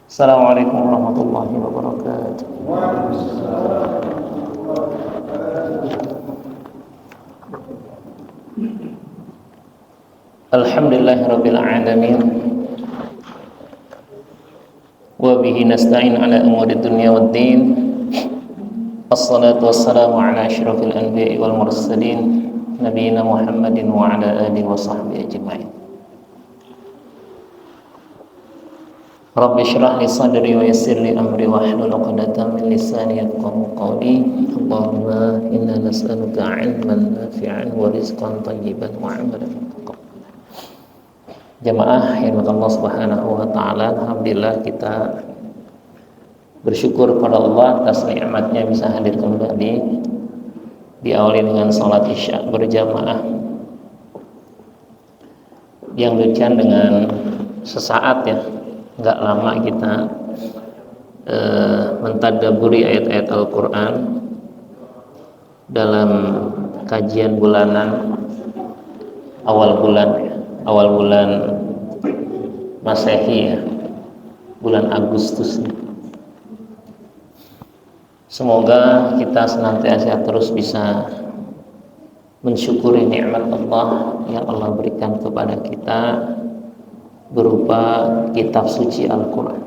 Assalamualaikum warahmatullahi wabarakatuh. Alhamdulillahirabbil alamin. Wa bihi nasta'in ala umuri dunya waddin. Wassalatu wassalamu ala asyrafil anbiya'i wal mursalin nabiyina Muhammadin wa ala alihi wa sahbihi ajma'in. Rabbi shrah li sadri wa yassir li amri wa hlul 'uqdatam min lisani yafqahu qawli. Allahumma inna nas'aluka 'ilman nafi'an wa rizqan thayyiban wa 'amalan mutaqabbalan. Jamaah yang Allah Subhanahu wa taala, alhamdulillah kita bersyukur kepada Allah atas nikmatnya bisa hadir kembali. Diawali dengan salat Isya berjamaah yang demikian dengan sesaat ya. Enggak lama kita mentadabburi ayat-ayat Al-Quran dalam kajian bulanan awal bulan Masehi ya, bulan Agustus. Semoga kita senantiasa terus bisa mensyukuri nikmat Allah yang Allah berikan kepada kita berupa kitab suci Al-Quran.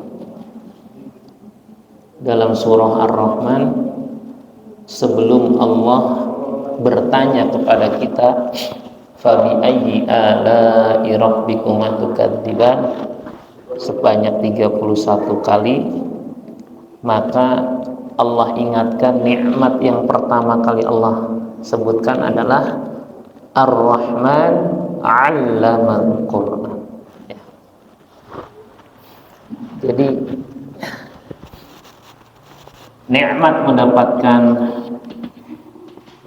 Dalam surah Ar-Rahman, sebelum Allah bertanya kepada kita fabi ayyi ala'i rabbikuma tukadziban sebanyak 31 kali, maka Allah ingatkan nikmat yang pertama kali Allah sebutkan adalah Ar-Rahman 'allamal Qur'an. Jadi nikmat mendapatkan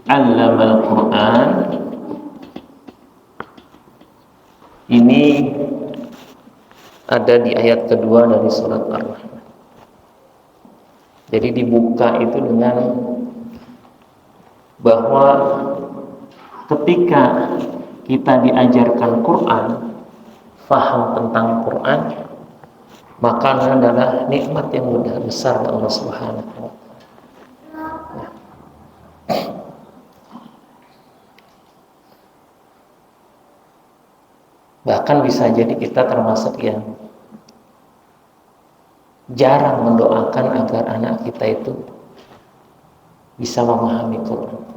Allamal Quran ini ada di ayat kedua dari surat Ar-Rahman. Jadi dibuka itu dengan bahwa ketika kita diajarkan Quran, faham tentang Quran, maka adalah nikmat yang mudah besar dari Allah Subhanahu wa taala. Bahkan bisa jadi kita termasuk yang jarang mendoakan agar anak kita itu bisa memahami Quran.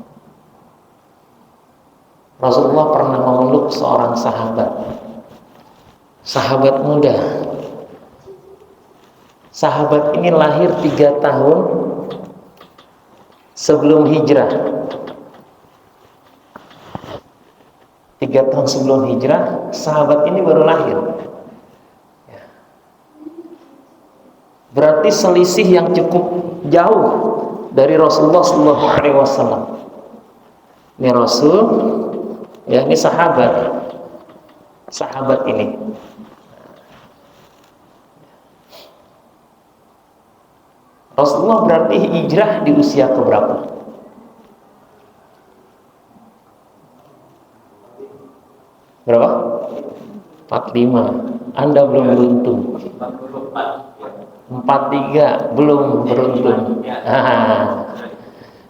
Rasulullah pernah memeluk seorang sahabat muda. Sahabat ini lahir 3 tahun sebelum hijrah. 3 tahun sebelum hijrah, sahabat ini baru lahir. Berarti selisih yang cukup jauh dari Rasulullah SAW. Ini Rasul, ya ini sahabat ini. Rasulullah berarti hijrah di usia keberapa? Berapa? 45. Anda belum beruntung. 43 belum beruntung.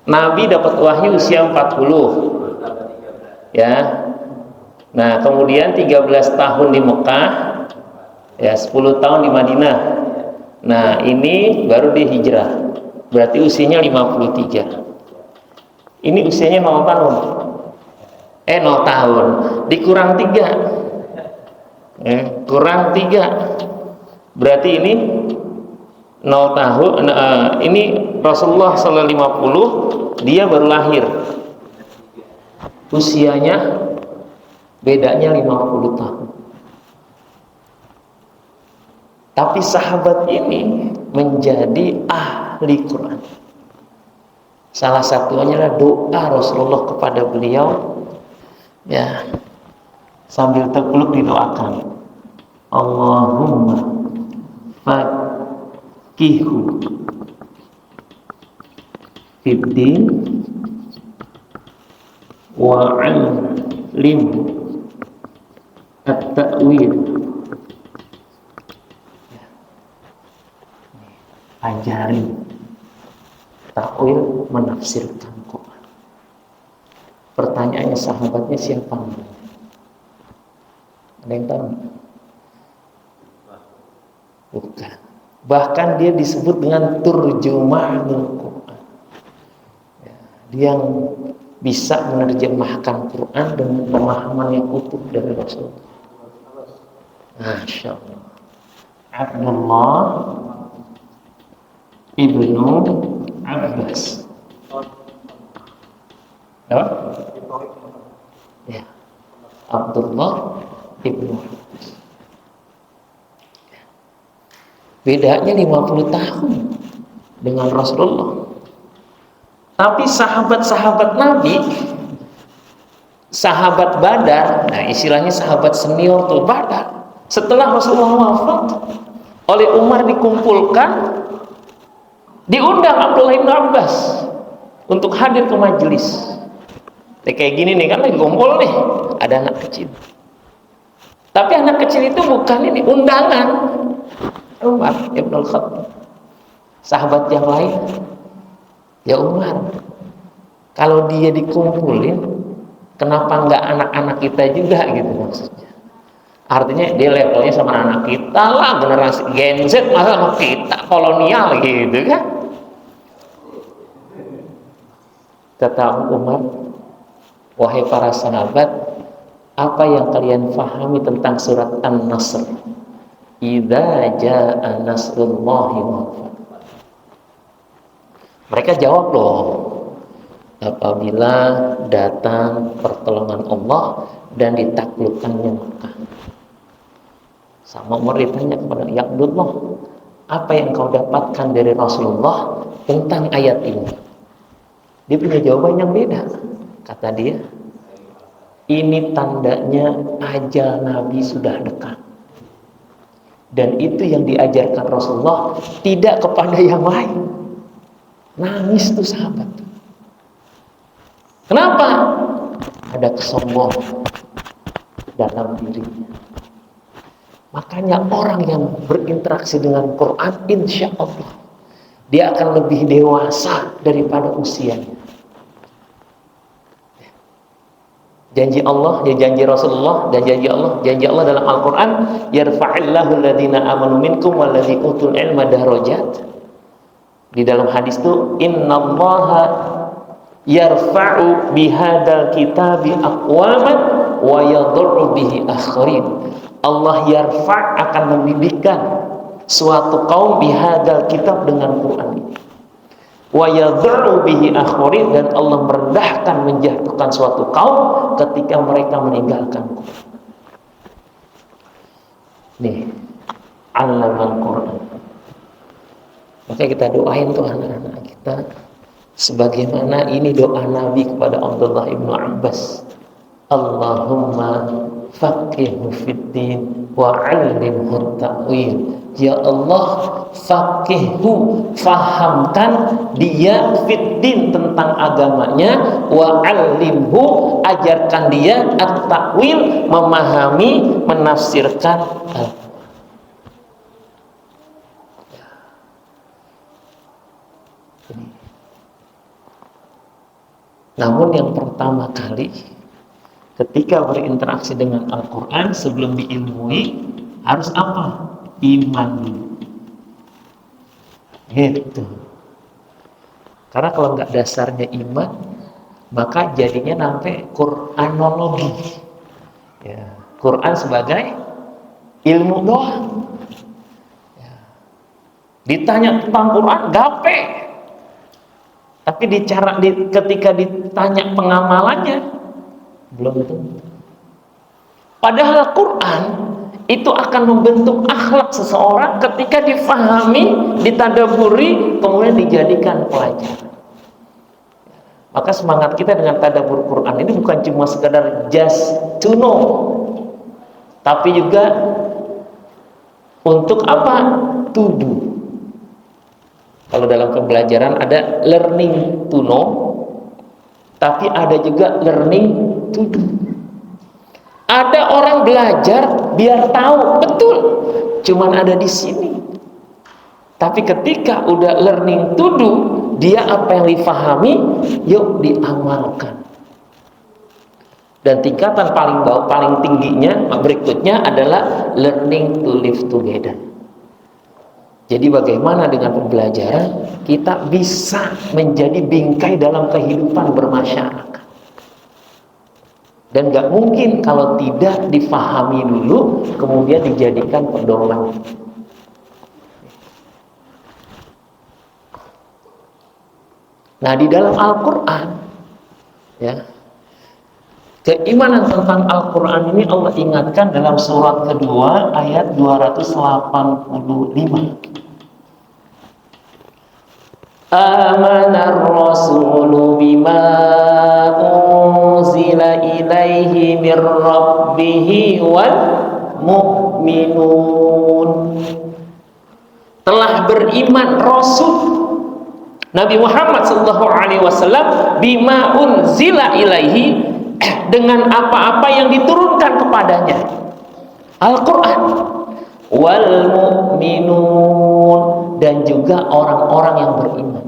Nabi dapat wahyu usia 40. Ya. Nah, kemudian 13 tahun di Mekah, ya 10 tahun di Madinah. Nah, ini baru dia hijrah. Berarti usianya 53. Ini usianya 0 tahun. 0 tahun. Dikurang 3. Kurang 3. Berarti ini 0 tahun. Ini Rasulullah SAW 50, dia baru lahir. Usianya bedanya 50 tahun. Tapi sahabat ini menjadi ahli Quran. Salah satunya adalah doa Rasulullah kepada beliau, ya, sambil terpeluk didoakan, Allahumma faqihu fiddin wa 'allimhu at-ta'wil. Ajari takwil menafsirkan Quran. Pertanyaannya, sahabatnya siapa? Ada yang tahu? Bukan. Bahkan dia disebut dengan turjumanul Quran. Dia yang bisa menerjemahkan Quran dengan pemahaman yang utuh dari Rasulullah. Masya Allah. Abdullah ibnu Abbas. Apa? Ya. Abdullah ibnu Abbas. Bedanya 50 tahun dengan Rasulullah. Tapi sahabat-sahabat Nabi, sahabat Badar, nah istilahnya sahabat senior tuh Badar, setelah Rasulullah wafat, oleh Umar dikumpulkan, diundang Abdullah bin Abbas untuk hadir ke majelis. Kayak gini nih, kan lagi kumpul nih, ada anak kecil. Tapi anak kecil itu bukan ini, undangan. Umar Ibn Khattab, sahabat yang lain, ya Umar, kalau dia dikumpulin, kenapa nggak anak-anak kita juga gitu maksudnya? Artinya dia levelnya sama anak kita lah, generasi Gen Z, masa sama kita kolonial gitu kan? Kata Umar, wahai para sahabat, apa yang kalian fahami tentang surat An-Nasr? Idza jaa nasrullahi wal fath. Mereka jawab loh, apabila datang pertolongan Allah dan ditaklukkannya Makkah. Sama Umar ditanya kepada, ya Abdullah, apa yang kau dapatkan dari Rasulullah tentang ayat ini? Dia punya jawaban yang beda. Kata dia, ini tandanya ajal Nabi sudah dekat. Dan itu yang diajarkan Rasulullah, tidak kepada yang lain. Nangis tuh sahabat. Kenapa? Ada kesombongan dalam dirinya. Makanya orang yang berinteraksi dengan Quran, insya Allah dia akan lebih dewasa daripada usianya. Janji Allah, ya janji Rasulullah, dan janji Allah dalam Al-Quran, yarfa'illahu alladhina amanu minkum walladhi utul ilma darajat. Di dalam hadis itu, innallaha yarfa'u bihadal kitabi aqwaman wa yadurru bihi akharin. Allah akan membimbingkan suatu kaum bihadal kitab dengan Quran ini. Wa yadurru bihi akharin, dan Allah merendahkan, menjatuhkan suatu kaum ketika mereka meninggalkan Quran. Nih, allamal Quran. Maka kita doain tuh anak-anak kita sebagaimana ini doa Nabi kepada Abdullah ibnu Abbas. Allahumma faqihhu fiddin wa 'allimhu ta'wil. Ya Allah, faqihhu, fahamkan dia fiddin, tentang agamanya, wa 'allimhu, ajarkan dia at-ta'wil, memahami, menafsirkan Al-Quran. Namun yang pertama kali ketika berinteraksi dengan Al-Quran, sebelum diilmui harus apa? Iman dulu. Gitu. Karena kalau nggak dasarnya iman, maka jadinya sampai Quranologi. Ya, Quran sebagai ilmu doang. Ya. Ditanya tentang Quran, gape. Tapi ketika ditanya pengamalannya, belum tentu. Padahal Quran itu akan membentuk akhlak seseorang ketika difahami, ditadaburi, kemudian dijadikan pelajaran. Maka semangat kita dengan tadabbur Quran ini bukan cuma sekedar just to know, tapi juga untuk apa? To do. Kalau dalam pembelajaran ada learning to know, tapi ada juga learning to do. Ada orang belajar biar tahu, betul, cuman ada di sini. Tapi ketika udah learning to do, dia apa yang difahami, yuk diamalkan. Dan tingkatan paling bawah, paling tingginya berikutnya adalah learning to live together. Jadi bagaimana dengan pembelajaran kita bisa menjadi bingkai dalam kehidupan bermasyarakat. Dan gak mungkin kalau tidak difahami dulu kemudian dijadikan pedoman. Nah, di dalam Al-Quran, ya, keimanan tentang Al-Quran ini Allah ingatkan dalam surat kedua ayat 285. Amanar rasulu bima unzila ilaihi mir rabbihi wal mu'minun. Telah beriman Rasul Nabi Muhammad SAW bima unzila ilaihi, dengan apa-apa yang diturunkan kepadanya, Al-Quran, wal mu'minun, dan juga orang-orang yang beriman.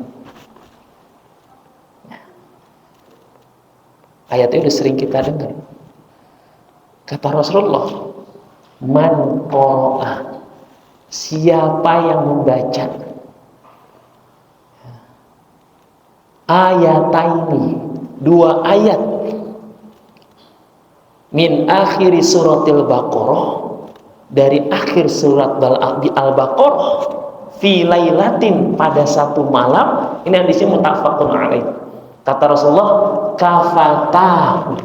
Ayat itu sering kita dengar. Kata Rasulullah, man qara'a, siapa yang membaca ayataini, dua ayat, min akhiri suratil Baqarah, dari akhir surat Al-Baqarah, fi lailatin, pada satu malam. Ini yang disini muttafaqun alaih. Kata Rasulullah, kafatahu,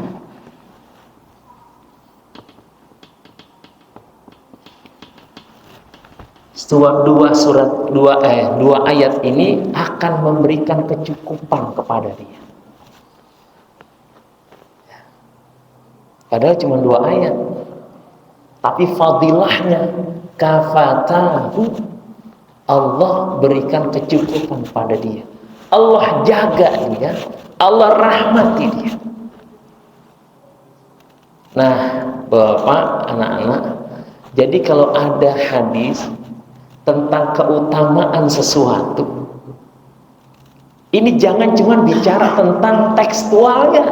dua ayat ini akan memberikan kecukupan kepada dia. Padahal cuma dua ayat, tapi fadilahnya kafatahu, Allah berikan kecukupan pada dia, Allah jaga dia, Allah rahmati dia. Nah, Bapak, anak-anak, jadi kalau ada hadis tentang keutamaan sesuatu, ini jangan cuma bicara tentang tekstualnya,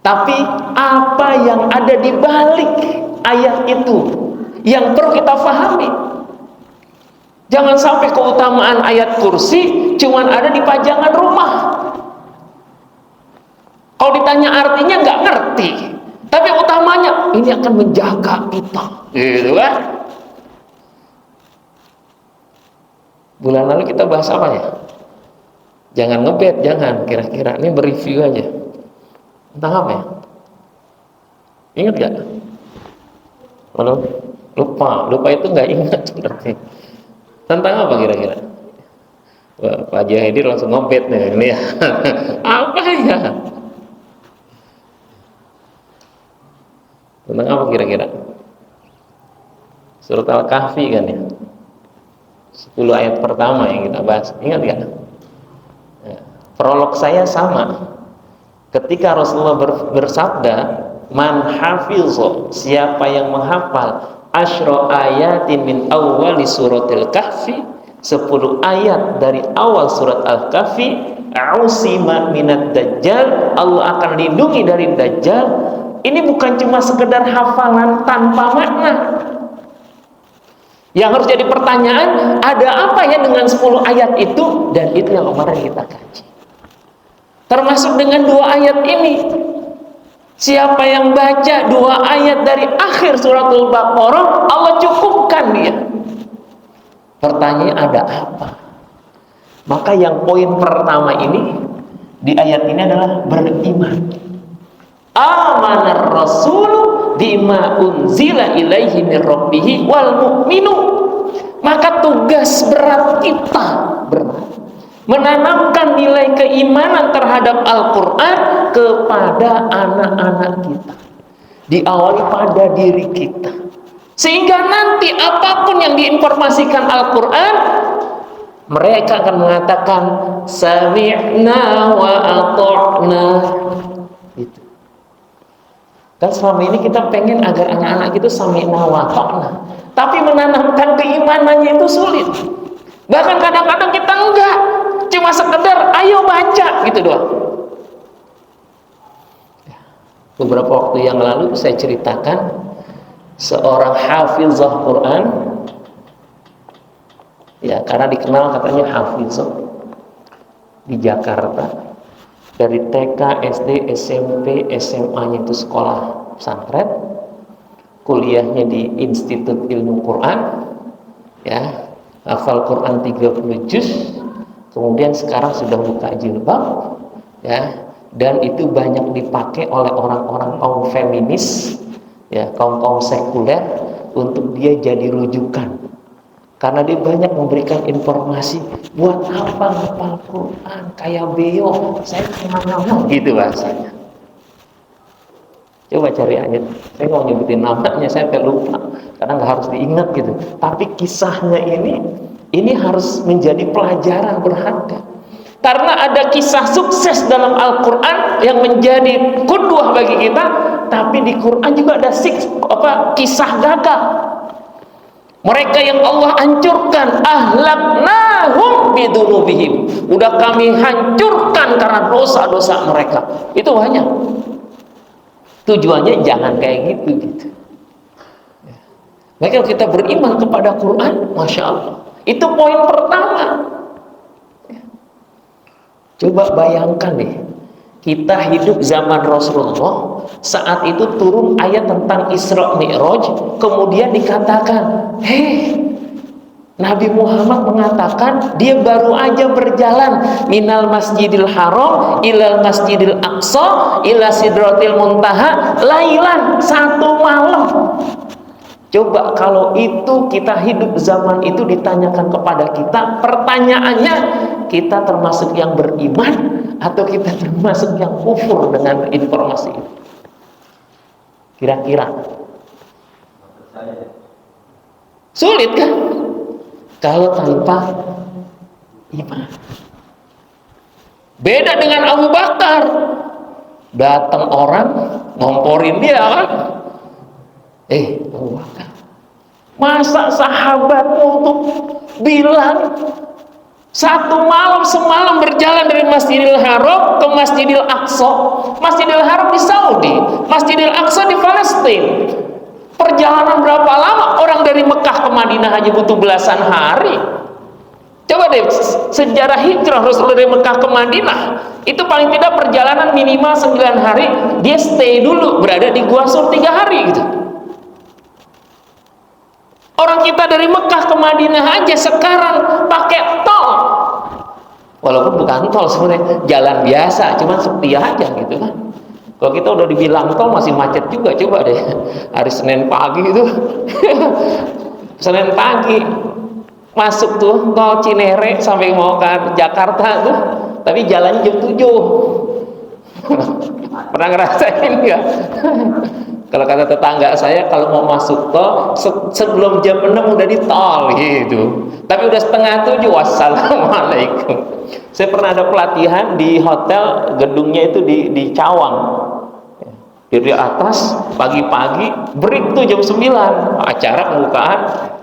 tapi apa yang ada di balik ayat itu yang perlu kita pahami. Jangan sampai keutamaan ayat kursi cuma ada di pajangan rumah. Kalau ditanya artinya nggak ngerti, tapi utamanya ini akan menjaga kita, gitu kan? Bulan lalu kita bahas apa ya? Jangan ngebet, jangan. Kira-kira ini bereview aja. Tentang apa ya? Ingat gak? Kalau lupa itu nggak ingat berarti. Tentang apa kira-kira? Wah, Pak Haji langsung ngobet nih ini ya. Apa ya? Tentang apa kira-kira? Surat Al-Kahfi kan ya? 10 ayat pertama yang kita bahas. Ingat gak? Ya. Prolog saya sama. Ketika Rasulullah bersabda, man hafizho, siapa yang menghafal asyra ayatin min awwali suratil kahfi, 10 ayat dari awal surat Al-Kahfi, ausima minad dajjal, Allah akan lindungi dari dajjal. Ini bukan cuma sekedar hafalan tanpa makna. Yang harus jadi pertanyaan, ada apa ya dengan 10 ayat itu? Dan itu yang kemarin kita kaji. Termasuk dengan 2 ayat ini. Siapa yang baca 2 ayat dari akhir suratul Baqarah, Allah cukupkan dia. Pertanyaannya, ada apa? Maka yang poin pertama ini di ayat ini adalah beriman. Amanar rasulu bima unzila ilaihi mir rabbihi wal mu'minun. Maka tugas berat kita menanamkan nilai keimanan terhadap Al-Quran kepada anak-anak kita, diawali pada diri kita, sehingga nanti apapun yang diinformasikan Al-Quran, mereka akan mengatakan sami'na wa ata'na. Gitu. Dan selama ini kita pengen agar anak-anak itu sami'na wa ata'na, Tapi menanamkan keimanannya itu sulit. Bahkan kadang-kadang kita enggak, cuma sekedar ayo baca gitu doang. Beberapa waktu yang lalu saya ceritakan seorang hafizah Quran, ya karena dikenal katanya hafizah di Jakarta, dari TK, SD, SMP, SMA-nya itu sekolah pesantren, kuliahnya di Institut Ilmu Quran, ya hafal Quran 30 juz, kemudian sekarang sudah buka jilbab, ya, dan itu banyak dipakai oleh orang-orang kaum feminis, ya kaum sekuler, untuk dia jadi rujukan. Karena dia banyak memberikan informasi, buat apa ngapal Quran kayak beo, saya kemana-mana gitu bahasanya. Coba cari aja, saya nggak nyebutin namanya, saya lupa, karena nggak harus diingat gitu. Tapi kisahnya ini harus menjadi pelajaran berharga. Karena ada kisah sukses dalam Al-Quran yang menjadi qudwah bagi kita, tapi di Quran juga ada kisah gagal. Mereka yang Allah hancurkan, ahlaknahum bidunubihim, udah kami hancurkan karena dosa-dosa mereka. Itu banyak. Tujuannya jangan kayak gitu. Maka kita beriman kepada Quran, Masya Allah, itu poin pertama. Coba bayangkan deh, kita hidup zaman Rasulullah, saat itu turun ayat tentang Isra Mi'raj, kemudian dikatakan, Nabi Muhammad mengatakan dia baru aja berjalan minal masjidil haram ilal masjidil aqsa ila sidratil muntaha lailan, satu malam. Coba kalau itu kita hidup zaman itu ditanyakan kepada kita, pertanyaannya, kita termasuk yang beriman atau kita termasuk yang kufur dengan informasi itu? Kira-kira sulit kan? Kalau tanpa iman. Beda dengan Abu Bakar, datang orang ngomporin dia kan, Abu Bakar, masa sahabatmu untuk bilang satu malam semalam berjalan dari Masjidil Haram ke Masjidil Aqsa. Masjidil Haram di Saudi, Masjidil Aqsa di Palestina. Perjalanan berapa lama? Orang dari Mekah ke Madinah aja butuh belasan hari. Coba deh, sejarah hijrah Rasul dari Mekah ke Madinah, itu paling tidak perjalanan minimal 9 hari. Dia stay dulu, berada di Gua Sur 3 hari gitu. Orang kita dari Mekah ke Madinah aja sekarang pakai tol. Walaupun bukan tol sebenarnya, jalan biasa, cuman sepi aja gitu kan. Kalau kita udah dibilang tol masih macet juga. Coba deh, hari Senin pagi itu Senin pagi masuk tuh tol Cinere sampai mau ke Jakarta tuh, tapi jalannya jam 7. Pernah ngerasain nggak? Kalau kata tetangga saya, kalau mau masuk tol sebelum jam 6 udah di tol gitu. Tapi udah setengah 7, wassalamualaikum. Saya pernah ada pelatihan di hotel, gedungnya itu di Cawang. Dari atas pagi-pagi break tuh jam 9, acara pembukaan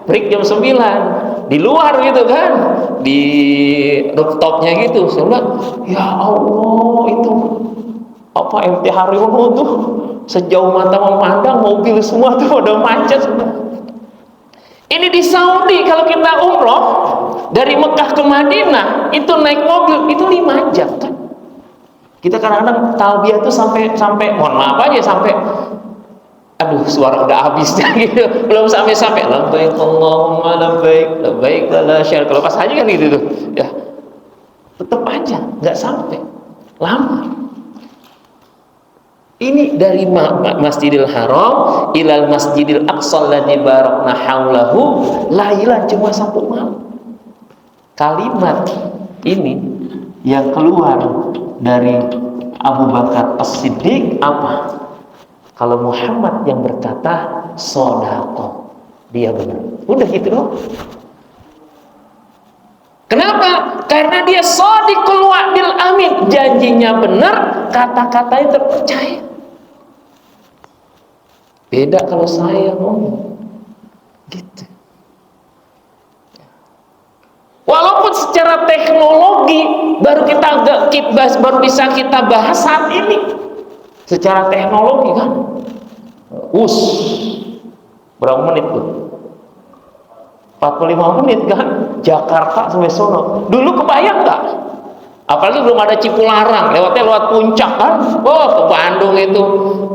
break jam 9 di luar gitu kan, di rooftopnya gitu. Saya bilang, ya Allah, itu apa MT Haryono tuh sejauh mata memandang, mobil semua tuh pada macet. Ini di Saudi, kalau kita umroh dari Mekah ke Madinah itu naik mobil itu 5 jam kan. Kita kadang-kadang talbiyah tuh sampai mohon maaf aja sampai aduh suara udah habis gitu, belum sampai labbaik Allahumma labbaik la syarika. Kalau pas haji kan gitu tuh ya, tetap aja nggak sampai, lama. Ini dari Masjidil Haram ilal Masjidil Aqsa alladzi barakna haulahu lailan, cuma 1 malam. Kalimat ini yang keluar dari Abu Bakar As-Siddiq apa? Kalau Muhammad yang berkata sodaqah, dia benar. Udah gitu loh. Kenapa? Karena dia shadiqul wa'dil amin, janjinya benar, kata-katanya terpercaya. Beda kalau saya ngomong gitu. secara teknologi baru bisa kita bahas saat ini. Secara teknologi kan, berapa menit tuh? 45 menit kan, Jakarta sampai Solo. Dulu kebayang nggak? Apalagi belum ada Cipularang, lewat Puncak kan. Ke Bandung itu.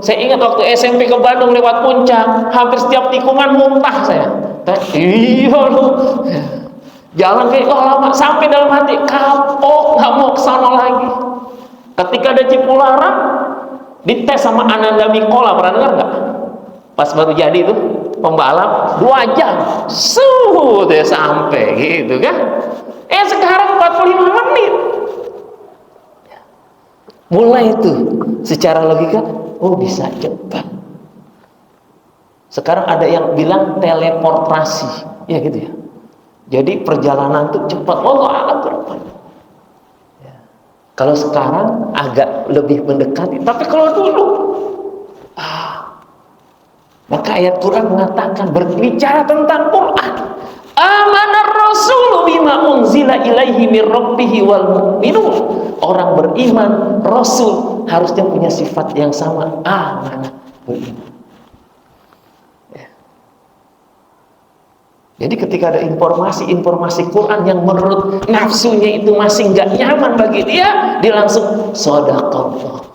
Saya ingat waktu SMP ke Bandung lewat Puncak, hampir setiap tikungan muntah saya. Iya lu. Jalan kayak lama, sampai dalam hati kapok, nggak mau kesana lagi. Ketika ada Cipularang, dites sama Ananda Mikola, pernah dengar nggak? Pas baru jadi itu pembalap 2 jam, dia sampai gitu kan. Sekarang 45 menit. Mulai itu secara logika, bisa cepat. Sekarang ada yang bilang teleportasi, ya gitu ya. Jadi perjalanan itu cepat. Allah berapa? Kalau sekarang agak lebih mendekati, tapi kalau dulu, maka ayat Quran mengatakan, berbicara tentang Quran, amanar rasulu bima unzila ilaihi mir rabbihi wal mu'minun. Orang beriman, Rasul harusnya punya sifat yang sama, amanah, beriman. Jadi ketika ada informasi Quran yang menurut nafsunya itu masih nggak nyaman bagi dia langsung shadaqallah.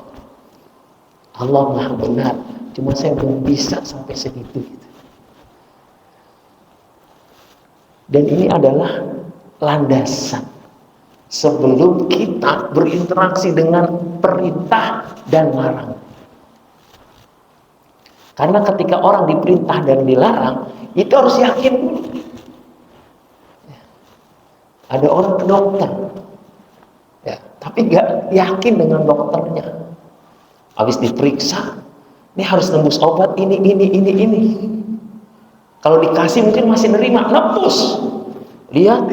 Allah Maha benar, cuma saya belum bisa sampai segitu. Dan ini adalah landasan sebelum kita berinteraksi dengan perintah dan larang. Karena ketika orang diperintah dan dilarang, itu harus yakin. Ada orang ke dokter, tapi nggak yakin dengan dokternya. Habis diperiksa, ini harus nembus obat ini. Kalau dikasih mungkin masih nerima, nepus. Lihat,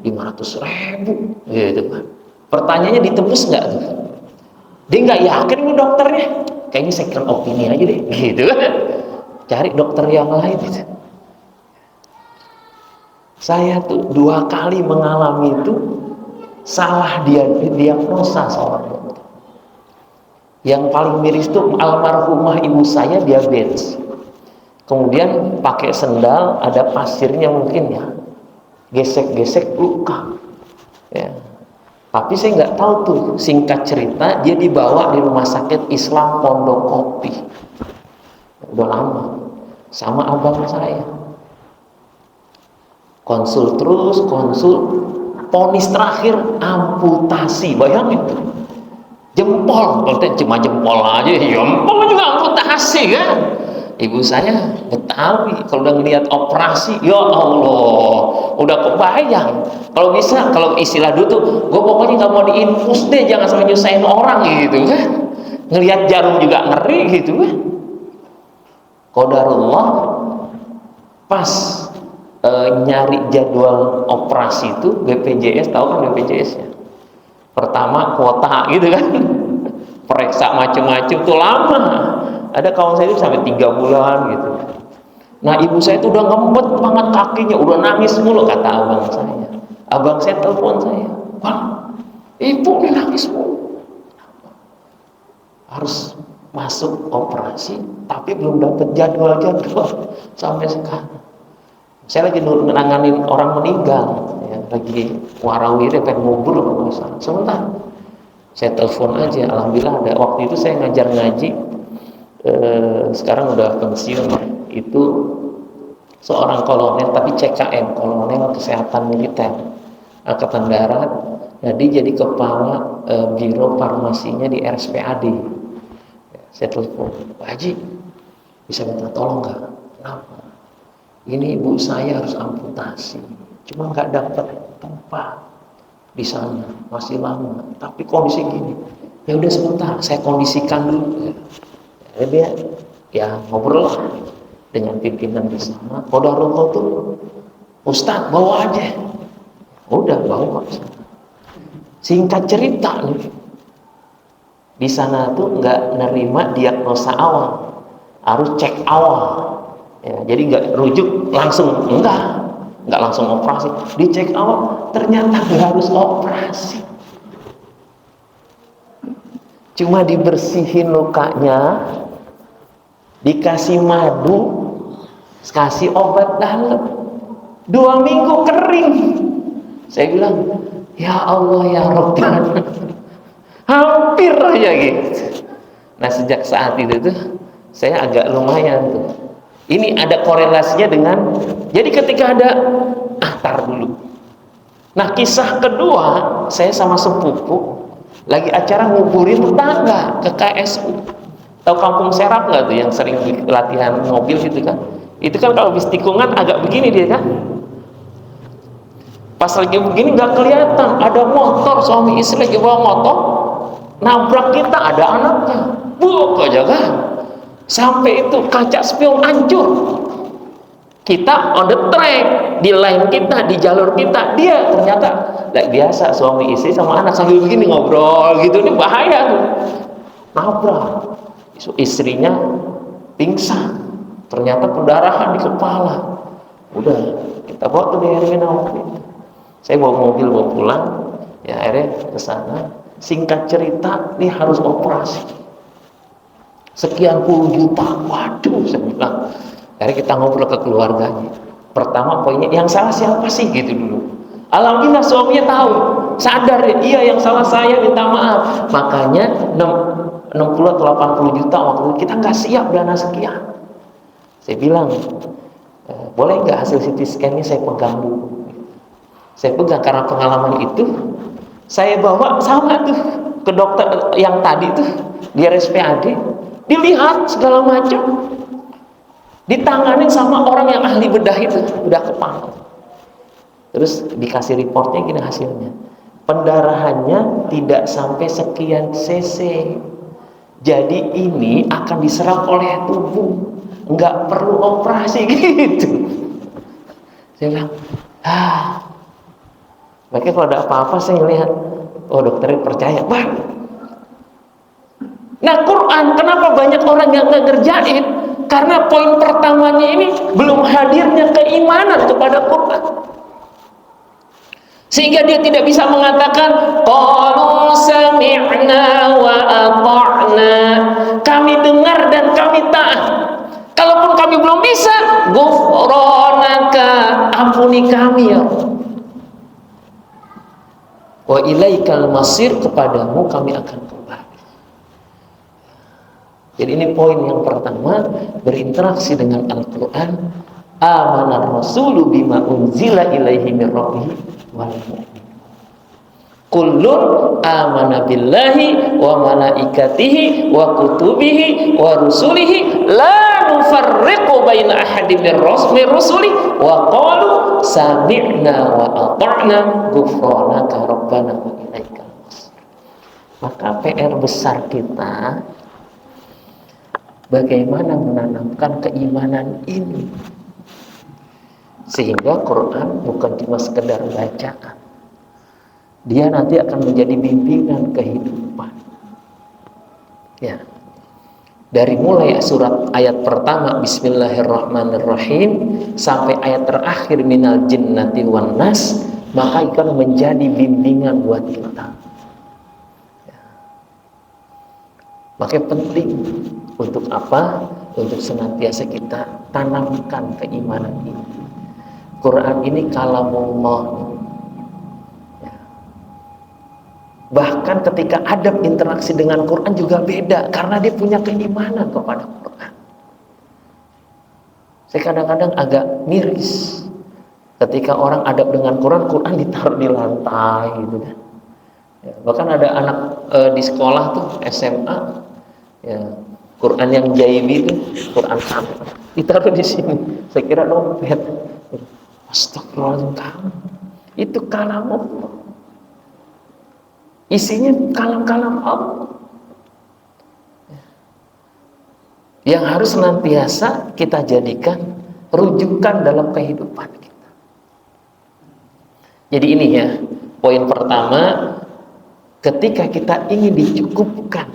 500.000, gitu kan. Pertanyaannya ditembus nggak tuh? Dia nggak yakin nih dokternya. Kayaknya second opinion aja deh, gitu kan. Cari dokter yang lain gitu. Saya tuh 2 kali mengalami itu salah diagnosa seorang dokter. Yang paling miris itu almarhumah ibu saya diabetes. Kemudian pakai sendal, ada pasirnya mungkin ya, gesek-gesek luka. Ya. Tapi saya nggak tahu tuh, singkat cerita dia dibawa di rumah sakit Islam Pondokopi. Udah lama, sama abang saya. Konsul, vonis terakhir amputasi. Bayangin tuh, jempol, kalau cuma jempol aja, jempol juga amputasi kan. Ibu saya Betawi, kalau udah ngeliat operasi, ya Allah, udah kebayang. Kalau bisa, kalau istilah dulu tuh, gue pokoknya nggak mau diinfus deh, jangan sampai nyusahin orang gitu kan. Ngelihat jarum juga ngeri gitu kan. Qadarullah, pas nyari jadwal operasi itu BPJS, tahu kan BPJS ya? Pertama kuota gitu kan, periksa macam-macam tuh lama. Ada kawan saya itu sampai 3 bulan gitu. Nah ibu saya itu udah ngempet banget kakinya, udah nangis mulu, kata abang saya. Abang saya telepon saya, "Bang, ibu ini nangis mulu, harus masuk operasi tapi belum dapat jadwal sampai sekarang." Saya lagi menanganin orang meninggal, ya, lagi warawiri pengen ngubur apa masalah. Sebentar, saya telepon aja. Alhamdulillah ada. Waktu itu saya ngajar ngaji, sekarang udah pensiun. Itu seorang kolonel, tapi CKM, kolonel kesehatan militer, angkatan darat. Jadi kepala biro farmasinya di RSPAD. Saya telepon, "Pak Haji, bisa minta tolong nggak?" "Kenapa?" "Ini ibu saya harus amputasi, cuma nggak dapat tempat di sana, masih lama. Tapi kondisi gini." "Ya udah sebentar, saya kondisikan dulu." Ya, dia ya ngobrol dengan pimpinan di sana. Qadarullah tuh, "Ustadz bawa aja." Udah bawa. Singkat cerita nih, di sana tuh nggak nerima diagnosa awal, harus cek awal. Ya, jadi nggak rujuk langsung, enggak, nggak langsung operasi. Dicek awal, ternyata nggak harus operasi. Cuma dibersihin lukanya, dikasih madu, kasih obat dalam. 2 minggu kering. Saya bilang, ya Allah ya Rabbana, hampir aja gitu. Nah sejak saat itu tuh saya agak lumayan tuh. Ini ada korelasinya dengan, jadi ketika ada tar dulu. Nah kisah kedua, saya sama sepupu lagi acara nguburin tetangga ke KSU. Tahu Kampung Serap nggak tuh yang sering latihan mobil gitu kan? Itu kan kalau bis tikungan agak begini dia kan. Pas lagi begini nggak kelihatan, ada motor, suami istri lagi bawa motor, nabrak kita, ada anaknya, buk aja kan, sampai itu kaca spion hancur. Kita on the track, di line kita, di jalur kita, dia ternyata nggak biasa, suami istri sama anak sambil begini ngobrol gitu, ini bahaya tuh, nabrak, istrinya pingsan, ternyata pendarahan di kepala, udah kita bawa tuh di Hermina. Saya bawa mobil bawa pulang, ya akhirnya ke sana. Singkat cerita, ini harus operasi. Sekian puluh juta, waduh, saya bilang. Akhirnya kita ngobrol ke keluarganya. Pertama poinnya, yang salah siapa sih gitu dulu. Alhamdulillah suaminya tahu, sadar iya yang salah saya, minta maaf. Makanya 60 atau 80 juta waktu itu kita nggak siap dana sekian. Saya bilang, boleh nggak hasil CT scan-nya saya pegang dulu. Saya pegang karena pengalaman itu saya bawa sama tuh ke dokter yang tadi tuh di RSPAD, dilihat segala macam, ditanganin sama orang yang ahli bedah itu, bedah kepala. Terus dikasih reportnya gini hasilnya, pendarahannya tidak sampai sekian cc, jadi ini akan diserap oleh tubuh, nggak perlu operasi gitu. Saya bilang, makanya kalau ada apa-apa saya ngelihat, oh dokternya percaya, wah. Nah Quran, kenapa banyak orang yang nggak ngerjain? Karena poin pertamanya ini belum hadirnya keimanan kepada Quran, sehingga dia tidak bisa mengatakan qalu sami'na wa ata'na, kami dengar dan kami taat. Kalaupun kami belum bisa, ghufranaka, ampuni kami ya Allah. Wa ilaikal masir, kepadamu kami akan kembali. Jadi ini poin yang pertama, berinteraksi dengan Al-Quran. Amanar rasulu bima unzila ilaihi min rabbih wal mu'min. Kullun amana billahi wa malaikatihi wa kutubihi wa rusulihi la nufarriqu baina ahadin min rusuli wa qalu sami'na wa ata'na ghufranaka rabbana wa ilaikal masir. Maka PR besar kita bagaimana menanamkan keimanan ini, sehingga Quran bukan cuma sekedar bacaan, dia nanti akan menjadi bimbingan kehidupan. Ya. Dari mulai surat ayat pertama Bismillahirrahmanirrahim sampai ayat terakhir minal jinnati wan nas, maka akan menjadi bimbingan buat kita. Ya. Makanya penting untuk apa? Untuk senantiasa kita tanamkan keimanan ini. Quran ini kalamullah. Bahkan ketika adab interaksi dengan Quran juga beda, karena dia punya keimanan kepada Quran. Saya kadang-kadang agak miris ketika orang adab dengan Quran, Quran ditaruh di lantai gitu kan. Ya, bahkan ada anak di sekolah tuh SMA, ya, Quran yang jaibi itu, Quran sama ditaruh di sini. Saya kira dompet. Astagfirullahaladzim, kamu itu kalam Allah. Isinya kalam-kalam Allah yang harus senantiasa kita jadikan rujukan dalam kehidupan kita. Jadi ini ya, poin pertama, ketika kita ingin dicukupkan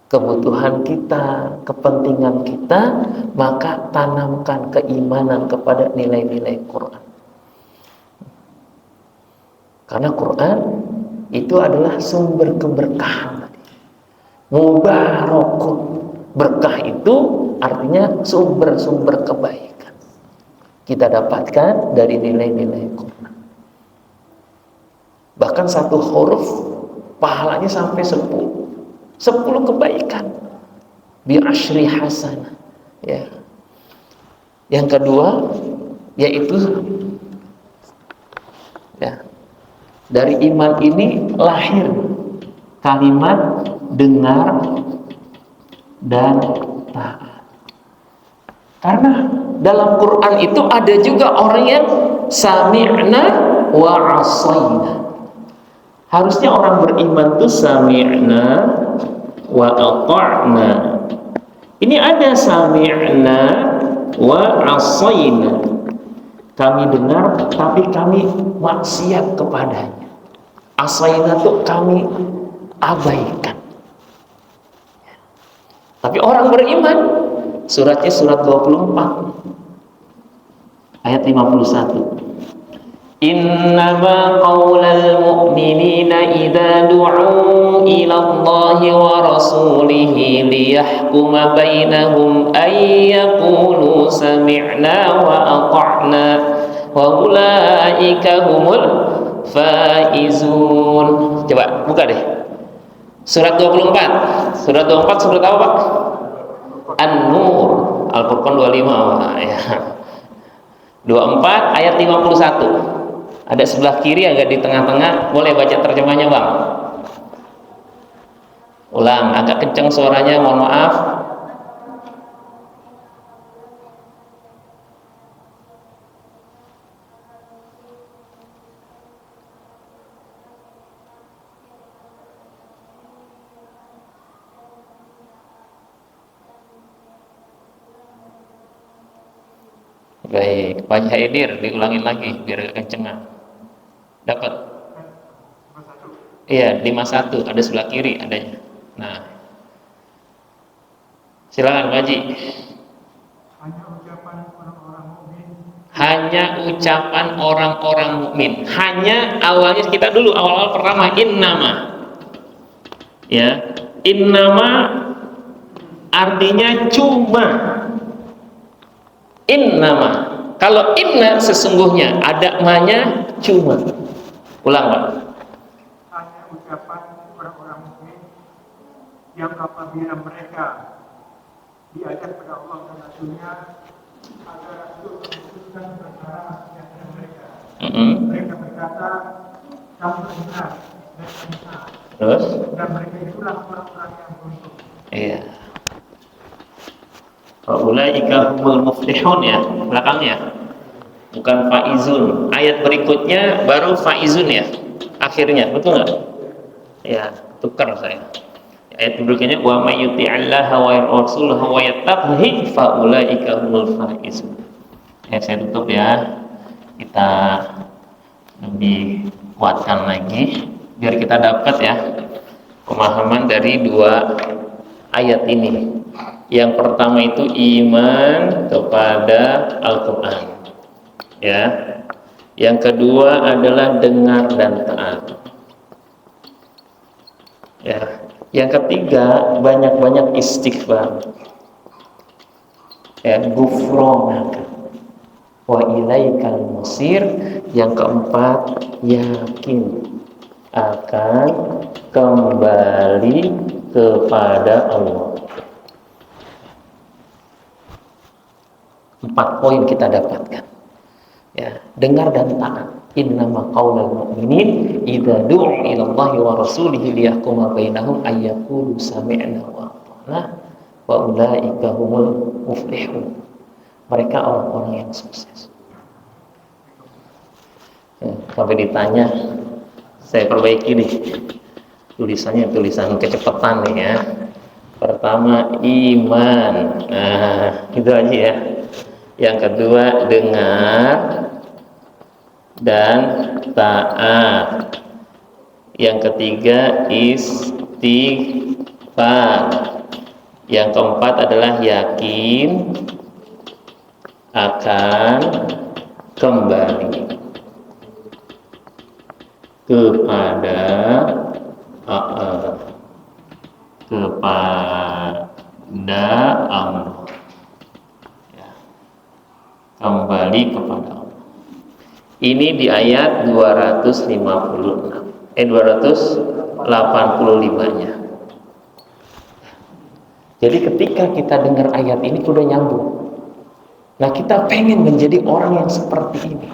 kebutuhan kita, kepentingan kita, maka tanamkan keimanan kepada nilai-nilai Quran. Karena Quran itu adalah sumber keberkahan. Mubarakun. Berkah itu artinya sumber-sumber kebaikan. Kita dapatkan dari nilai-nilai Quran. Bahkan satu huruf pahalanya sampai 10. 10 kebaikan. Bi asyri hasanah. Ya. Yang kedua yaitu ya, dari iman ini lahir kalimat dengar dan taat. Karena dalam Quran itu ada juga orang yang sami'na wa asayna. Harusnya orang beriman itu sami'na wa ata'na. Ini ada sami'na wa asayna. Kami dengar tapi kami maksiat kepadanya. Asayna itu kami abaikan. Tapi orang beriman, suratnya surat 24 ayat 51. Innama qaulal mu'minina idza du'u ila Allahi wa rasulihi liyahkuma bainahum ay yaqulu sami'na wa ata'na wa ulaika humul faizun. Coba buka deh. Surat 24. Surat 24 surat apa, Pak? An-Nur. Al-Furqan 25 ya. 24 ayat 51. Ada sebelah kiri agak di tengah-tengah, boleh baca terjemahnya, Bang? Ulang, agak kenceng suaranya, mohon maaf. Baik, Pak Haidir, diulangin lagi biar agak kencengan. Dapat? Iya, 51 ada sebelah kiri adanya. Nah, silakan Pak Haji. Hanya ucapan orang-orang mukmin. Hanya ucapan orang-orang mukmin. Hanya awalnya kita dulu awal-awal pertama innama. Ya, innama artinya cuma. Innama. Kalau inna sesungguhnya ada ma-nya cuma. Ulang, Pak. Hanya ucapan orang-orang mukmin yang apabila mereka diajak pada Allah dan Rasulnya agar Rasul memutuskan perkara yang ada mereka. Mereka berkata, kamu benar dan benar. Terus? Dan mereka itulah orang-orang yang beruntung. Iya. Ulaika humul muflihun ya, belakangnya. Bukan faizun. Ayat berikutnya baru faizun ya. Akhirnya, betul enggak? Ya, tukar saya. Ayat berikutnya wa may yuti'allaha wa rasulahu wa yattaqhi fa ulaika humul faizun. Ya, saya tutup ya. Kita lebih kuatkan lagi biar kita dapat ya pemahaman dari dua ayat ini. Yang pertama itu iman kepada Al-Quran ya. Yang kedua adalah dengar dan taat ya. Yang ketiga banyak-banyak istighfar ya, ghufranaka wa ilaikal masir. Yang keempat yakin akan kembali kepada Allah. 4 poin kita dapatkan ya, dengar dan taat. Innama qaulal mu'minin idza du'u ila Allahi wa rasulihi liyahkuma bainahum ay yaqulu sami'na wa ata'na wa ulaika humul muflihun. Mereka orang-orang yang sukses. Ya, sampai ditanya, saya perbaiki nih tulisannya, tulisan kecepatan nih ya. Pertama iman, nah itu aja ya. Yang kedua dengar dan taat. Yang ketiga istighfar. Yang keempat adalah yakin akan kembali kepada kepada Allah, ya, kembali kepada Allah. Ini di ayat 285-nya. Jadi ketika kita dengar ayat ini udah nyambung. Nah, kita pengen menjadi orang yang seperti ini.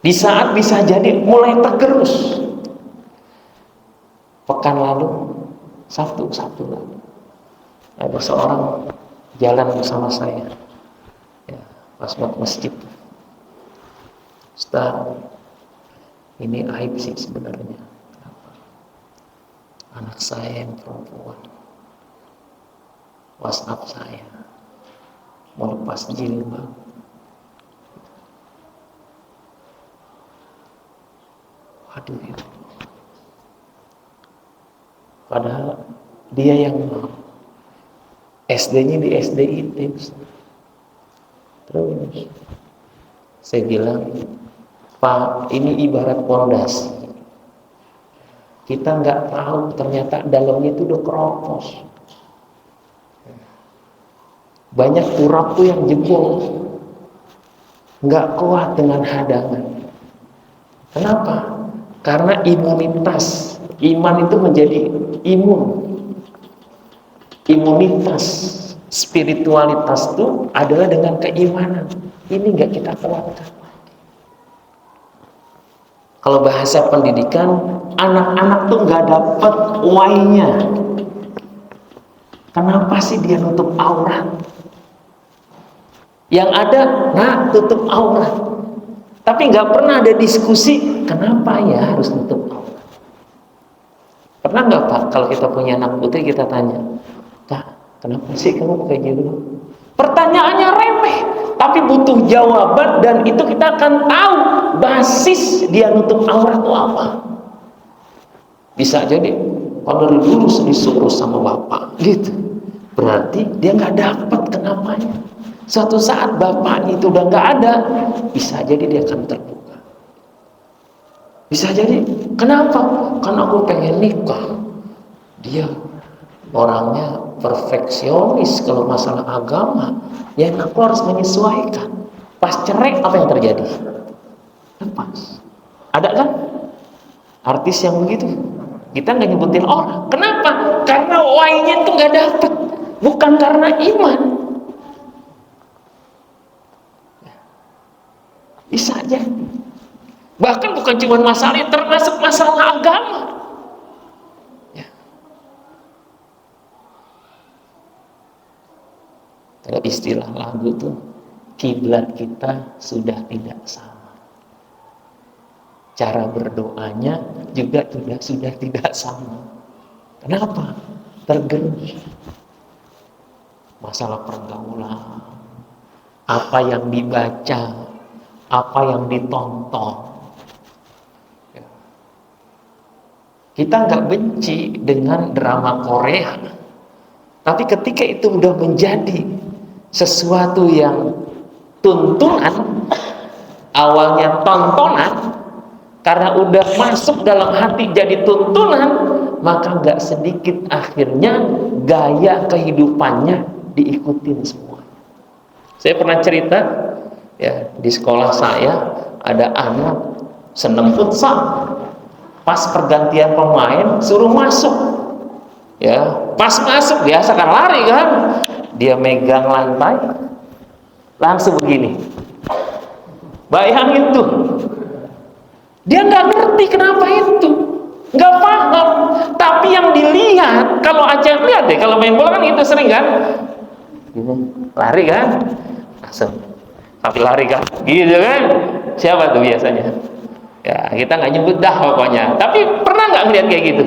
Di saat bisa jadi mulai tergerus. Pekan lalu, Sabtu lalu, ada seorang jalan bersama saya, ya, pas mau ke masjid. Ustaz, ini aib sih sebenarnya. Anak saya yang perempuan WhatsApp saya mau lepas jilbab. Waduh, itu padahal dia yang mau. SD-nya di SDIT. Terus saya bilang, Pak, ini ibarat pondasi. Kita nggak tahu ternyata dalamnya itu udah keropos. Banyak turap tuh yang jebol, nggak kuat dengan hadangan. Kenapa? Karena imunitas. Iman itu menjadi imunitas. Spiritualitas itu adalah dengan keimanan. Ini nggak kita kuatkan. Kalau bahasa pendidikan, anak-anak tuh nggak dapat why-nya. Kenapa sih dia nutup aurat? Yang ada, nah tutup aurat. Tapi nggak pernah ada diskusi, kenapa ya harus nutup aurat? Pernah nggak Pak, kalau kita punya anak putri kita tanya, Kak, kenapa sih kamu kayak gitu? Pertanyaannya remeh, tapi butuh jawaban dan itu kita akan tahu basis dia nutup aurat itu apa. Bisa jadi kalau dari dulu disuruh sama bapak gitu, berarti dia nggak dapat kenapanya. Suatu saat bapaknya itu udah nggak ada, bisa jadi dia akan terbuka. Bisa jadi, kenapa? Karena aku pengen nikah. Dia orangnya perfeksionis kalau masalah agama, yang aku harus menyesuaikan. Pas cerai apa yang terjadi? Lepas. Ada kan? Artis yang begitu. Kita nggak nyebutin orang. Kenapa? Karena why-nya tuh nggak dapet, bukan karena iman. Bisa aja. Bahkan bukan cuma masalah, termasuk masalah agama. Ya. Kalau istilah lagu tuh, kiblat kita sudah tidak sama. Cara berdoanya juga sudah tidak sama. Kenapa? Tergerus. Masalah pergaulan, apa yang dibaca, apa yang ditonton. Kita nggak benci dengan drama Korea, tapi ketika itu udah menjadi sesuatu yang tuntunan, awalnya tontonan, karena udah masuk dalam hati jadi tuntunan, maka nggak sedikit akhirnya gaya kehidupannya diikutin semua. Saya pernah cerita, ya, di sekolah saya ada anak seneng futsal. Pas pergantian pemain suruh masuk, ya, pas masuk biasa kan lari kan, dia megang lantai langsung begini. Bayangin tuh, dia nggak ngerti kenapa itu, nggak paham. Tapi yang dilihat, kalau aja lihat deh, kalau main bola kan itu sering kan, lari kan, langsung tapi lari kan, gitu kan. Siapa tuh biasanya? Ya, kita nggak nyebut dah pokoknya. Tapi pernah nggak ngeliat kayak gitu?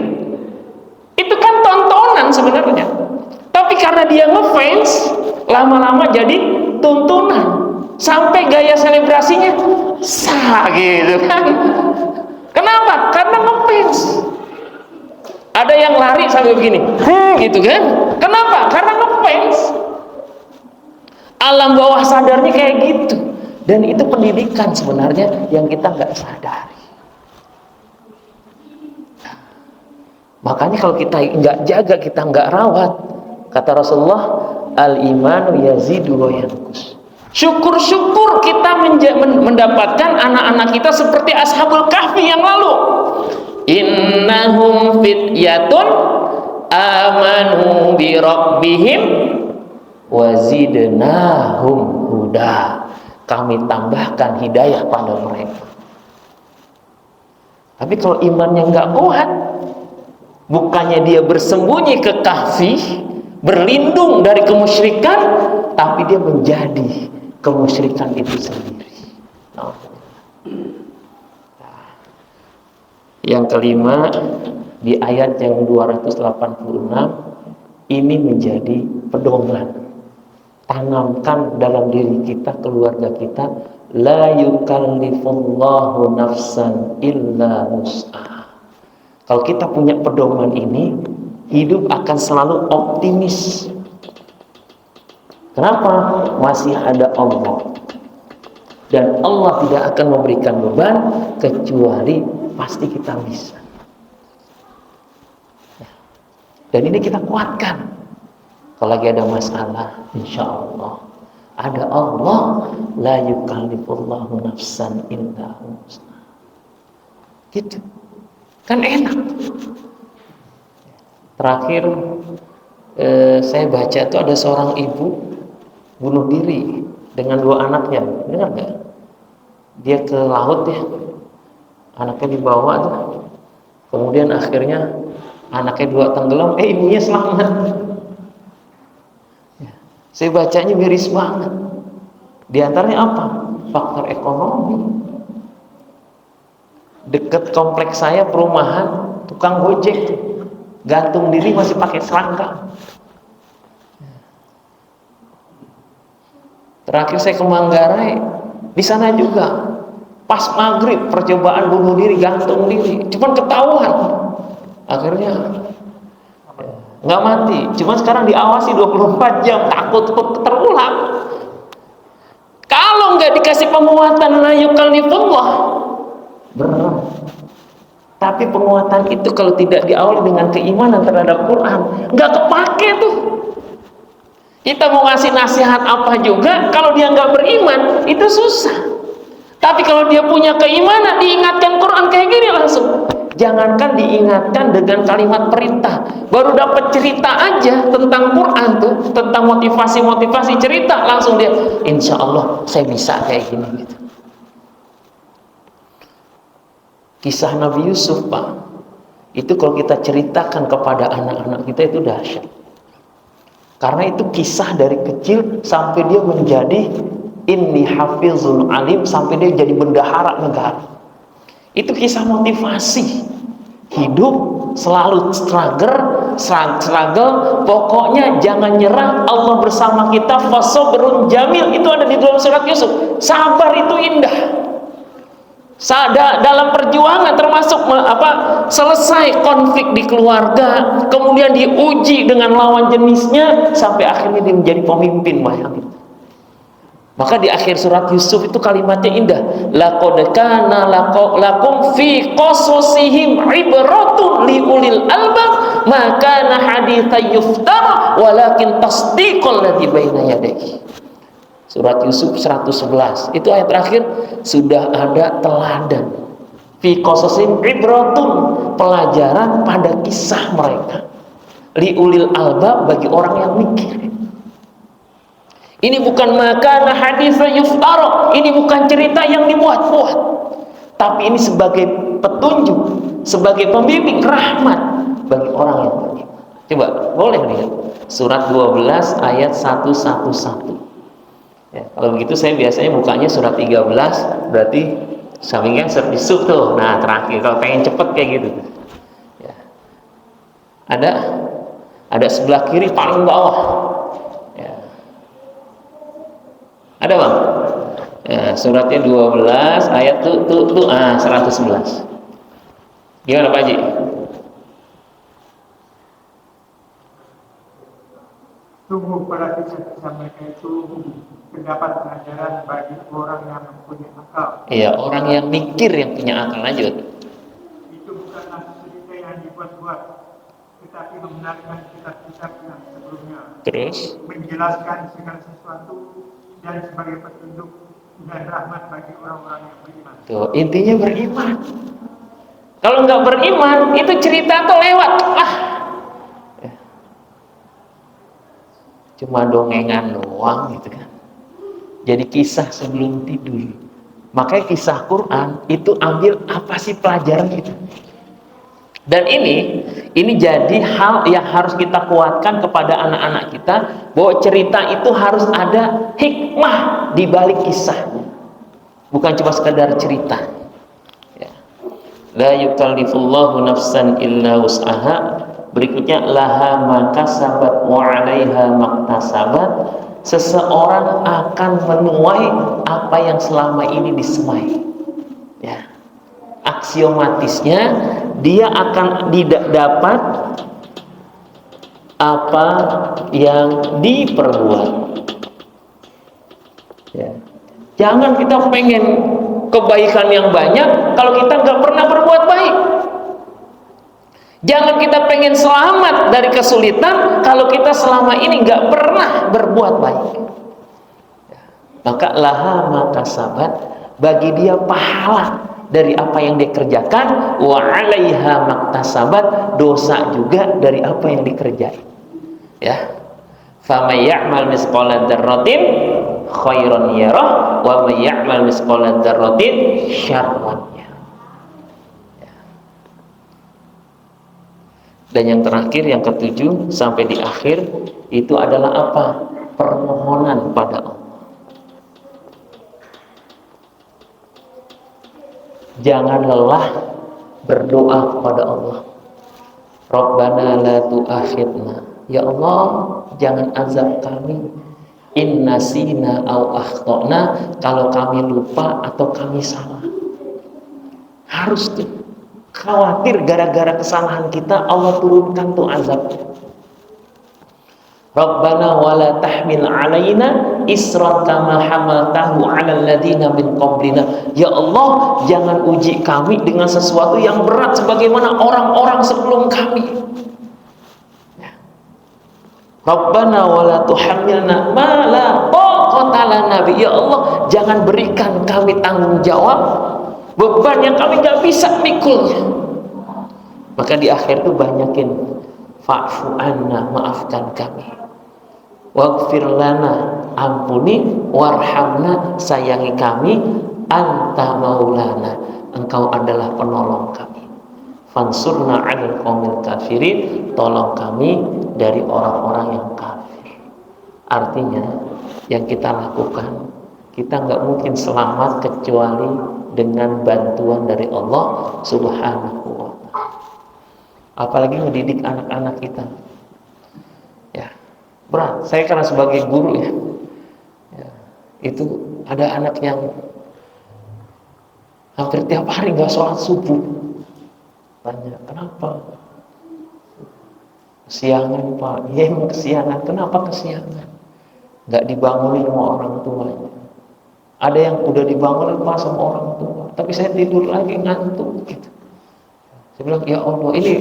Itu kan tontonan sebenarnya. Tapi karena dia ngefans, lama-lama jadi tuntunan. Sampai gaya selebrasinya sah gitu kan. Kenapa? Karena ngefans. Ada yang lari sambil begini, gitu kan. Kenapa? Karena ngefans. Alam bawah sadarnya kayak gitu. Dan itu pendidikan sebenarnya yang kita nggak sadari. Makanya kalau kita nggak jaga, kita nggak rawat, kata Rasulullah, al-imanu yazidu wa yanqus. Syukur-syukur kita mendapatkan anak-anak kita seperti Ashabul Kahfi yang lalu. Innahum fityatun amanu bi rabbihim wazidnahum huda. Kami tambahkan hidayah pada mereka. Tapi kalau imannya nggak kuat, bukannya dia bersembunyi ke kahfi, berlindung dari kemusyrikan, tapi dia menjadi kemusyrikan itu sendiri. Yang kelima, di ayat yang 286, ini menjadi pedoman. Tanamkan dalam diri kita, keluarga kita, la yukallifullahu nafsan illa wus'aha. Kalau kita punya pedoman ini, hidup akan selalu optimis. Kenapa? Masih ada Allah. Dan Allah tidak akan memberikan beban kecuali pasti kita bisa. Dan ini kita kuatkan. Kalau lagi ada masalah, insya Allah ada Allah, la yukallifullahu nafsan illa wus'aha. Gitu. Kan enak. Terakhir saya baca itu ada seorang ibu bunuh diri dengan 2 anaknya. Dengar nggak? Dia ke laut ya, anaknya dibawa tuh. Kemudian akhirnya anaknya 2 tenggelam, ibunya selamat. Saya bacanya miris banget. Di antaranya apa? Faktor ekonomi. Dekat kompleks saya perumahan, tukang gojek gantung diri masih pakai serangga. Terakhir saya ke Manggarai, di sana juga pas maghrib percobaan bunuh diri, gantung diri, cuman ketahuan. Akhirnya nggak mati, cuma sekarang diawasi 24 jam, takut terulang. Kalau nggak dikasih penguatan la yukallifullah, berat. Tapi penguatan itu kalau tidak diawali dengan keimanan terhadap Quran, nggak kepake tuh. Kita mau ngasih nasihat apa juga, kalau dia nggak beriman, itu susah. Tapi kalau dia punya keimanan, diingatkan Quran kayak gini langsung. Jangankan diingatkan dengan kalimat perintah, baru dapat cerita aja tentang Quran tuh, tentang motivasi-motivasi cerita, langsung dia, insya Allah saya bisa kayak gini gitu. Kisah Nabi Yusuf, Pak, itu kalau kita ceritakan kepada anak-anak kita itu dahsyat. Karena itu kisah dari kecil sampai dia menjadi inni hafizun alim, sampai dia jadi bendahara negara. Itu kisah motivasi. Hidup selalu struggle, pokoknya jangan nyerah, Allah bersama kita, fasabrun jamil, itu ada di dalam surat Yusuf. Sabar itu indah. Dalam perjuangan termasuk selesai konflik di keluarga, kemudian diuji dengan lawan jenisnya sampai akhirnya dia menjadi pemimpin. Bayangin. Maka di akhir surat Yusuf itu kalimatnya indah. Laqad kana lakum fi qasasihim ibratun liulil albab ma kana haditsan yuftara walakin tasdiqal ladzi baina yadayhi. Surat Yusuf 111. Itu ayat terakhir, sudah ada teladan. Fi qasasihim ibratun, pelajaran pada kisah mereka. Liulil albab, bagi orang yang mikir. Ini bukan makana haditsan yuftara, ini bukan cerita yang dibuat-buat, tapi ini sebagai petunjuk, sebagai pembimbing rahmat bagi orang yang beriman. Coba boleh lihat surat 12 ayat 111. Ya, kalau begitu saya biasanya bukanya surat 13, berarti sampingnya surat Yusuf tuh. Nah terakhir kalau pengen cepet kayak gitu. Ya. Ada sebelah kiri paling bawah. Ada bang? Ya, suratnya 12 ayat 111. Gimana Pak Haji? Sungguh pada kisah-kisah mereka itu terdapat pelajaran bagi orang yang mempunyai akal. Iya, orang yang mikir, yang punya akal. Lanjut. Itu bukanlah cerita yang dibuat-buat, tetapi membenarkan kitab-kitab yang sebelumnya. Terus Menjelaskan segala sesuatu dan sebagai petunjuk dan rahmat bagi orang-orang yang beriman. tuh, intinya beriman. Kalau nggak beriman, itu cerita tuh lewat. Cuma dongengan doang gitu kan. Jadi kisah sebelum tidur. Makanya kisah Quran itu ambil apa sih pelajaran itu. Dan ini jadi hal yang harus kita kuatkan kepada anak-anak kita, bahwa cerita itu harus ada hikmah di balik kisahnya. Bukan cuma sekedar cerita. Ya. La yukallifullahu nafsan illa wus'aha. Berikutnya laha makasabat wa 'alaiha maktasabat. Seseorang akan menuai apa yang selama ini disemai. Ya. Aksiomatisnya dia akan dapat apa yang diperbuat. Ya. Jangan kita pengen kebaikan yang banyak kalau kita nggak pernah berbuat baik. Jangan kita pengen selamat dari kesulitan kalau kita selama ini nggak pernah berbuat baik. Maka laha makasabat, bagi dia pahala dari apa yang dikerjakan, wa 'alaiha maktasabat, dosa juga dari apa yang dikerjain. Ya. Faman ya'mal misqala dzarratin khairan yarah wa man ya'mal misqala dzarratin syarran yarah. Dan yang terakhir, yang ketujuh sampai di akhir, itu adalah apa? Permohonan pada Allah. Jangan lelah berdoa kepada Allah. Rabbana la tu'akhidna. Ya Allah, jangan azab kami. In nasina au akhtana, kalau kami lupa atau kami salah. Harus tuh. Khawatir gara-gara kesalahan kita Allah turunkan tuh azab. Rabbana wala tahmil alaina isran kama hamaltahu 'alal ladzina min qablina. Ya Allah, jangan uji kami dengan sesuatu yang berat sebagaimana orang-orang sebelum kami. Rabbana wala tuhammilna ma la taqata lana bi. Ya Allah, jangan berikan kami tanggung jawab beban yang kami nggak bisa mikulnya. Maka di akhir itu banyakin fa'fu anna, maafkan kami, waghfir lana, ampuni, warhamna, sayangi kami, anta maulana, engkau adalah penolong kami, fansurna 'alal qaumil kafirin, tolong kami dari orang-orang yang kafir. Artinya yang kita lakukan, kita nggak mungkin selamat kecuali dengan bantuan dari Allah Subhanahu wa ta'ala. Apalagi mendidik anak-anak kita. Ya, berat. Saya karena sebagai guru ya, itu ada anak yang hampir tiap hari nggak sholat subuh. Tanya, kenapa? Kesiangan Pak. Iya emang kesiangan. Kenapa kesiangan? Nggak dibangunin sama orang tuanya. Ada yang udah dibangunin Pak sama orang tua, tapi saya tidur lagi ngantuk gitu. Saya bilang, ya Allah, ini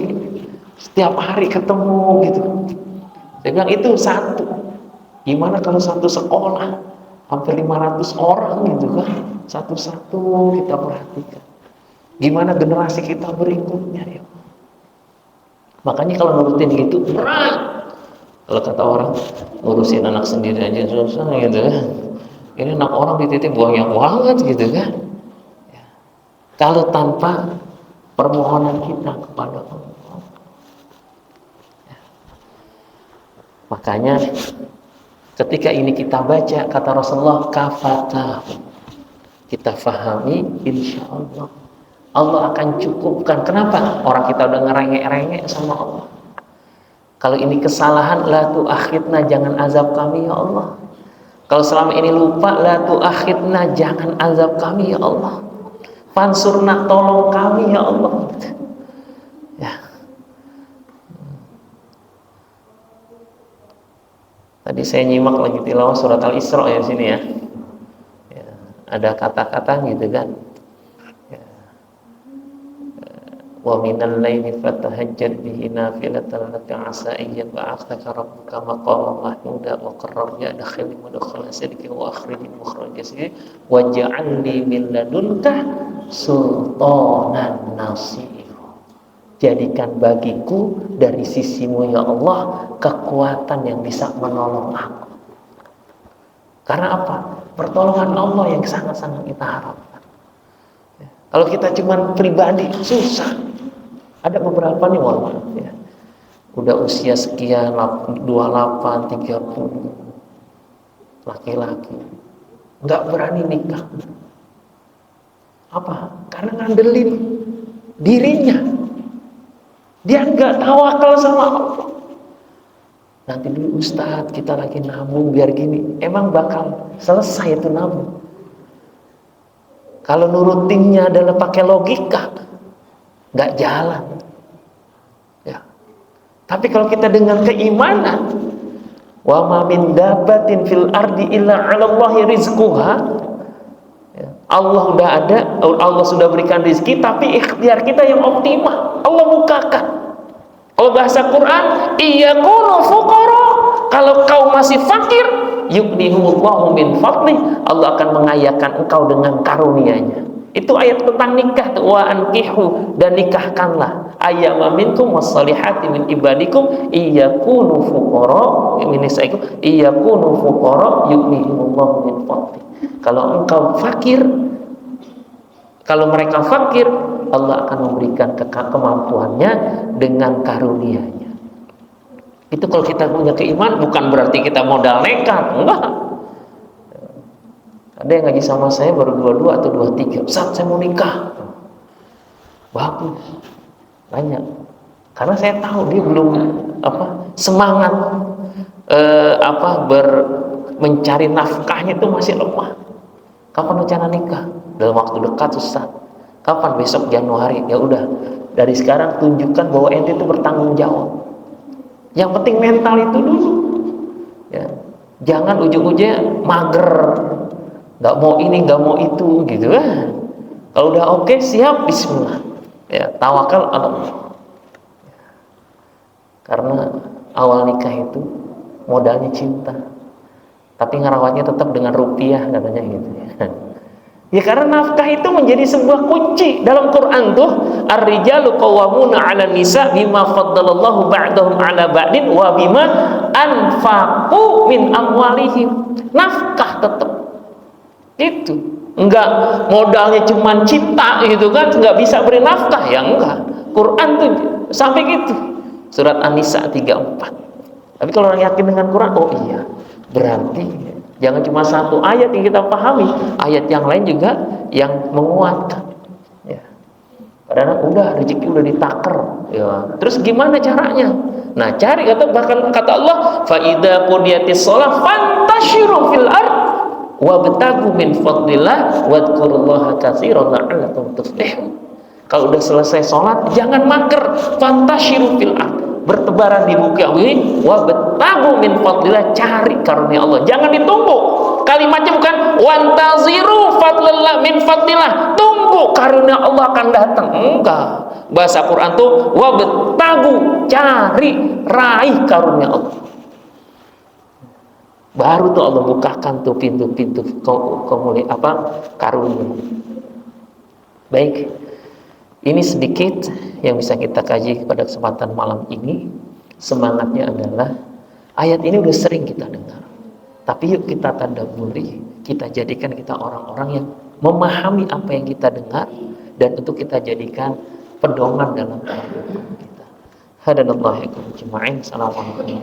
setiap hari ketemu gitu. Saya bilang itu satu. Gimana kalau satu sekolah hampir 500 orang gitu kan, satu-satu kita perhatikan. Gimana generasi kita berikutnya ya. Makanya kalau nurutin gitu berat. Kalau kata orang ngurusin anak sendiri aja susah gitu kan. Ini anak orang dititip banyak banget gitu kan ya. Kalau tanpa permohonan kita kepada Allah ya. Makanya ketika ini kita baca kata Rasulullah kafata, kita fahami, insya Allah Allah akan cukupkan. Kenapa? Orang kita udah ngerengek-rengek sama Allah. Kalau ini kesalahan, la tu'akhidna, jangan azab kami ya Allah. Kalau selama ini lupa, la tu'akhidna, jangan azab kami ya Allah. Fansurna, tolong kami ya Allah. Ya. Tadi saya nyimak lagi tilawah surat Al-Isra ya sini ya. Ya, ada kata-kata gitu kan. Ya. Wa minal laili fatahajjad bihi nafilatan laka asa ayyat ba'athaka rabbuka maqaman mahmuda wa qarrabna dakhili mudkhala sidqi wa akhriji mukhraja sidqi waj'al li min ladunka sultanan nasir. Jadikan bagiku dari sisimu ya Allah kekuatan yang bisa menolong aku. Karena apa? Pertolongan Allah yang sangat-sangat kita harapkan. Kalau kita cuma pribadi susah. Ada beberapa nih mohon maaf ya. Udah usia sekian 28, 30 laki-laki nggak berani nikah. Apa? Karena ngandelin dirinya. Dia nggak tawakal sama Allah. Nanti dulu Ustadz kita lagi nabung biar gini. Emang bakal selesai itu nabung? Kalau nurutinnya adalah pakai logika, nggak jalan. Ya. Tapi kalau kita dengan keimanan, wa ma min dabbatin fil ardi illa 'ala Allahi rizquha. Ya. Allah udah ada, Allah sudah berikan rezeki, tapi ikhtiar kita yang optimal. Allah bukakan. Kalau bahasa Quran, iyakunu fuqara. Kalau kau masih fakir, yughnihumullahu min fadli. Allah akan mengayakan engkau dengan karunia-Nya. Itu ayat tentang nikah. Wa ankihu, dan nikahkanlah ayyama minkum wassalihati min ibadikum iyakunu fuqara min nisaikum iyakunu fuqara yughnihumullahu min fadli. Kalau engkau fakir, kalau mereka fakir, Allah akan memberikan kemampuannya dengan karunia-Nya. Itu kalau kita punya keimanan, bukan berarti kita modal nekat, enggak. Ada yang ngaji sama saya baru 22 atau 23, Ustaz saya mau nikah. Bagus, banyak. Karena saya tahu dia belum semangat mencari nafkahnya itu masih lemah. Kapan rencana nikah? Dalam waktu dekat Ustaz. Kapan? Besok Januari. Ya udah, dari sekarang tunjukkan bahwa ente itu bertanggung jawab. Yang penting mental itu dulu. Ya. Jangan ujung-ujungnya mager. Nggak mau ini, nggak mau itu gitu kan. Kalau udah oke, siap, bismillah. Ya, tawakal Allah. Karena awal nikah itu modalnya cinta. Tapi ngerawatnya tetap dengan rupiah katanya gitu ya. Ya karena nafkah itu menjadi sebuah kunci dalam Quran tuh, ar-rijalu qawwamuna 'alan nisa bima faddalallahu ba'dahum 'ala ba'din wa bima anfaqu min amwalihim. Nafkah tetap. Itu. Enggak modalnya cuma cinta gitu kan, enggak bisa beri nafkah ya enggak. Quran tuh sampai gitu. Surat An-Nisa 34. Tapi kalau orang yakin dengan Quran, oh iya, berarti jangan cuma satu ayat yang kita pahami, ayat yang lain juga yang menguatkan. Ya. Padahal udah rezeki udah ditaker. Ya. Terus gimana caranya? Nah, cari bahkan kata Allah, fa idza qudiyatis shalah fantashiru fil ard wabtagu min fadlillah wadhkurullaha katsiran la'allakum tuflihun. Kalau udah selesai sholat, jangan mager, fantashiru fil ard, bertebaran di muka bumi, wabtagu min fadlillah, cari karunia Allah. Jangan ditunggu. Kalimatnya bukan wantaziru fadlillah min fadlillah, tunggu karunia Allah akan datang. Enggak. Bahasa Quran tuh wabtagu, cari, raih karunia Allah. Baru tuh Allah bukakan tuh pintu-pintu karunia. Baik. Ini sedikit yang bisa kita kaji pada kesempatan malam ini. Semangatnya adalah ayat ini udah sering kita dengar, tapi yuk kita tadabburi, kita jadikan kita orang-orang yang memahami apa yang kita dengar, dan untuk kita jadikan pedoman dalam kehidupan kita. Hadanallahu jami'an. Assalamualaikum.